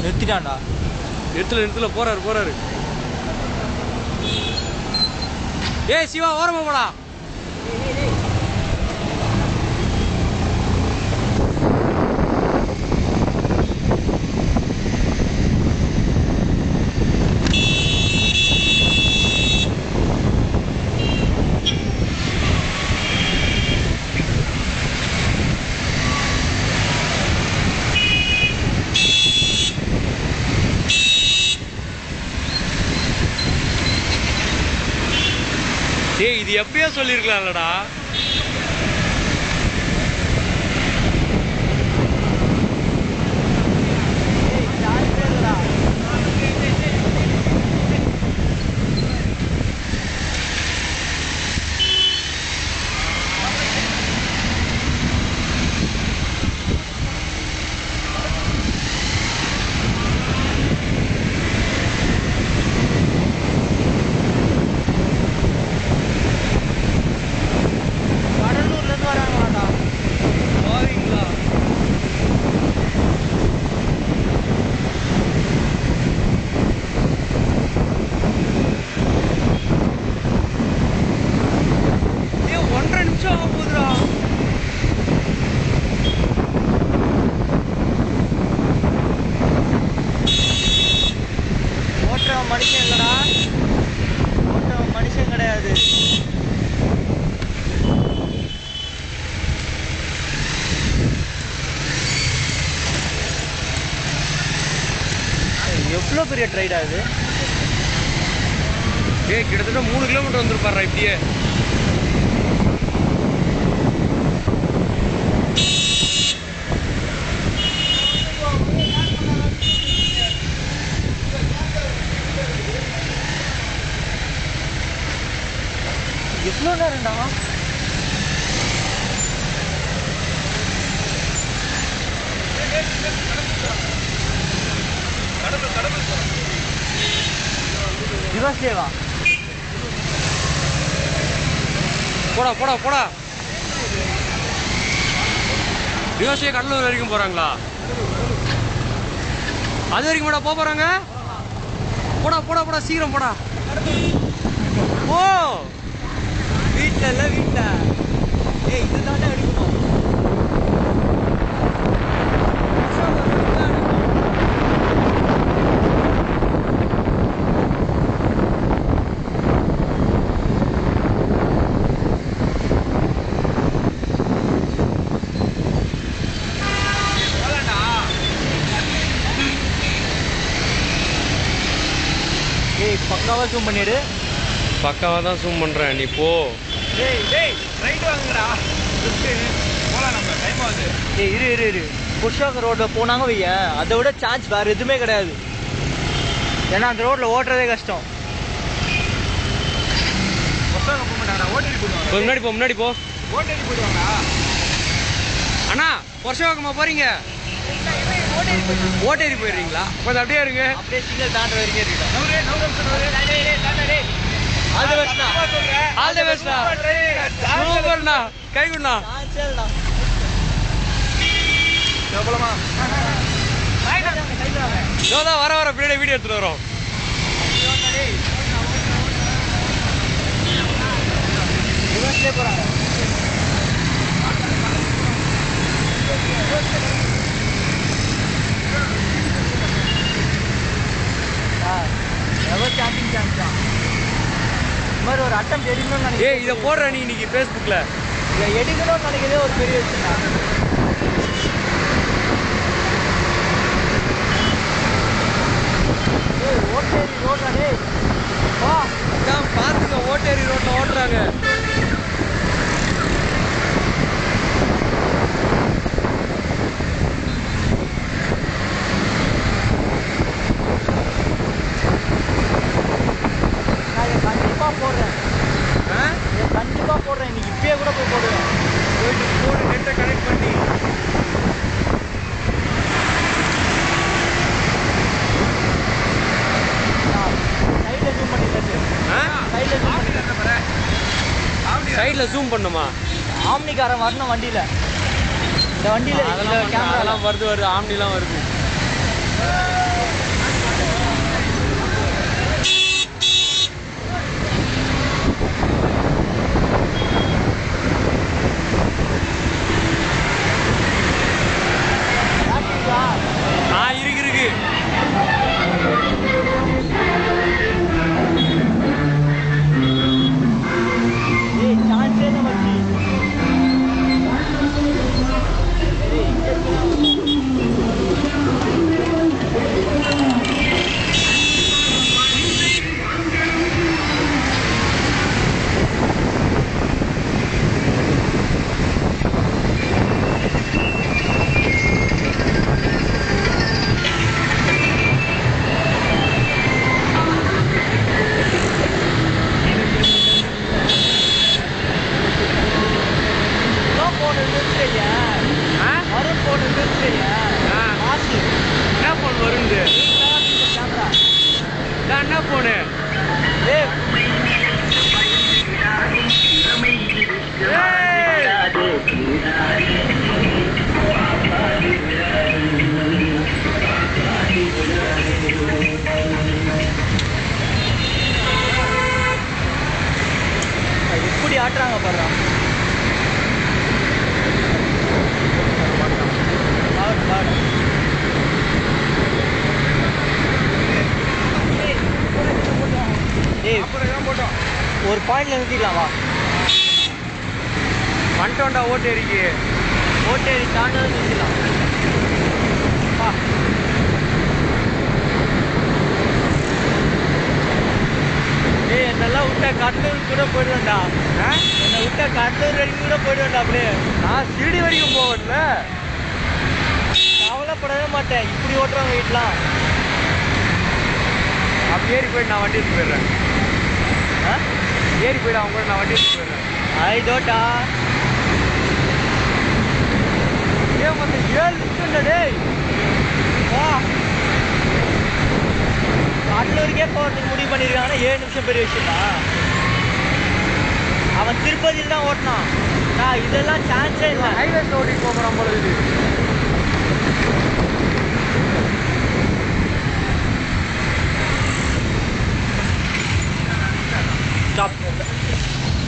நிறுத்திட்டான்டா. நிறுத்தல போறாரு. ஏய் சிவா ஓரமா போடா. ஏய் இது எப்பயோ சொல்லிருக்கலாம்லடா. மனுஷன் இல்லடா, மனுஷன் கிடையாது. எவ்வளோ பெரிய ட்ரைடா இது. ஏய் கிட்டத்தட்ட 3 கிலோமீட்டர் வந்துருப்பாரா இப்படியே. எவ்வளோ நேரம்டா. ரிவர்ஸ்லேவா? போடா ரிவர்ஸ்லேயே கடலூர் வரைக்கும் போறாங்களா? அது வரைக்கும் போறாங்க. போடா சீக்கிரம் போடா. ஓ வீட்டில் ஏய் இதுதானே அடிக்கணும். ஏய் பக்காவாக ஜூம் பண்ணிடு. பக்காவாக தான் ஜூம் பண்ணுறேன், நீ போ. டேய் ரைட் வாங்குடா. போலாம் நம்ம டைம் ஆகுது. ஏய் இரு புஷ்வாக ரோட்டில் போனாங்க வைய, அதை விட சான்ஸ் வேறு எதுவுமே கிடையாது. ஏன்னா அந்த ரோட்டில் ஓட்டுறதே கஷ்டம். புஷ்வாக போக மாட்டாங்கடா, ஓட்டேரி போடுவாங்க. முன்னாடி போ. ஓட்டேரி போடுவாங்கடா. அண்ணா புஷ்வாகமா போறீங்க? ஓட்டேரி போயிடுறீங்களா? கொஞ்சம் அப்படியே இருங்க. அப்படியே சிங்கிள் தாண்டுற வரைக்கும் இருக்கட்டும். ஆல் தி பெஸ்ட்டா. சூப்பர்ண்ணா, கை குண்ணா. எவ்வளோமா இதோதான் வர பின்னாடி வீடியோ எடுத்துட்டு வரோம். போறாங்க. மாதிரி ஒரு அட்டம் எடுக்கணும்னு நினைக்கிறேன். ஏய் இதை போடுற நீ இன்னைக்கு ஃபேஸ்புக்கில். இதை எடுக்கணும்னு நினைக்கிறதே ஒரு பெரிய விஷயம். ஓட்டேரி ரோட்ல டேய் வா அதான் பார்த்துங்க, ஓட்டேரி ரோட்டில் ஓட்டுறாங்க. கண்டிப்பா போடுறேன், இன்னைக்கு இப்பயே கூட போய் போடுவேன். போயிட்டு போடு, நெட்டை கனெக்ட் பண்ணி. சைடில் ஜூம் பண்ணி சைடில் ஜூம் பண்ணுமா? ஆம்னிக்காரன் வரணும் வண்டியில். இந்த வண்டியில் அதெல்லாம் வருது, ஆம்னிலாம் வருது. என்ன போனு ஏய் எப்படி ஆட்டுறாங்க பாரு. போட்டோம் ஒரு பாயிண்ட்ல நிறுத்திடலாம் வா. வந்துட்டோம்டா ஓட்டேரிக்கு. ஓட்டேரி தாண்டது நிறுத்திடலாம் வா. ஏய் என்னெல்லாம் விட்டா கடலூர் கூட போயிடுவேன்டா. என்னை விட்டா கடலூர் வரைக்கும் கூட போயிடுவேன்டா. அப்படியே நான் சிறுடி வரைக்கும் போகல. கவலைப்படவே மாட்டேன். இப்படி ஓட்டுறாங்க வீட்டெலாம். அப்படி ஏறி போயிட்டு நான் வண்டி எடுத்து போயிடுறேன். ஏறி போயிட்டு அவங்க கூட நான் வண்டி எடுத்து போயிடுறேன். ஐடோட்டா ஏன் வந்து 7 நிமிஷம் டேய். வா கடலூருக்கே போகிறதுக்கு முடிவு பண்ணியிருக்காங்கன்னா 7 நிமிஷம் பெரிய விஷயமா? அவன் திருப்பதியில் தான் ஓட்டினான். நான் இதெல்லாம் சான்ஸே இல்லை. ஹைவேஸ் ஓட்டிட்டு போகிறான் போல இது. ஸ்டாப்.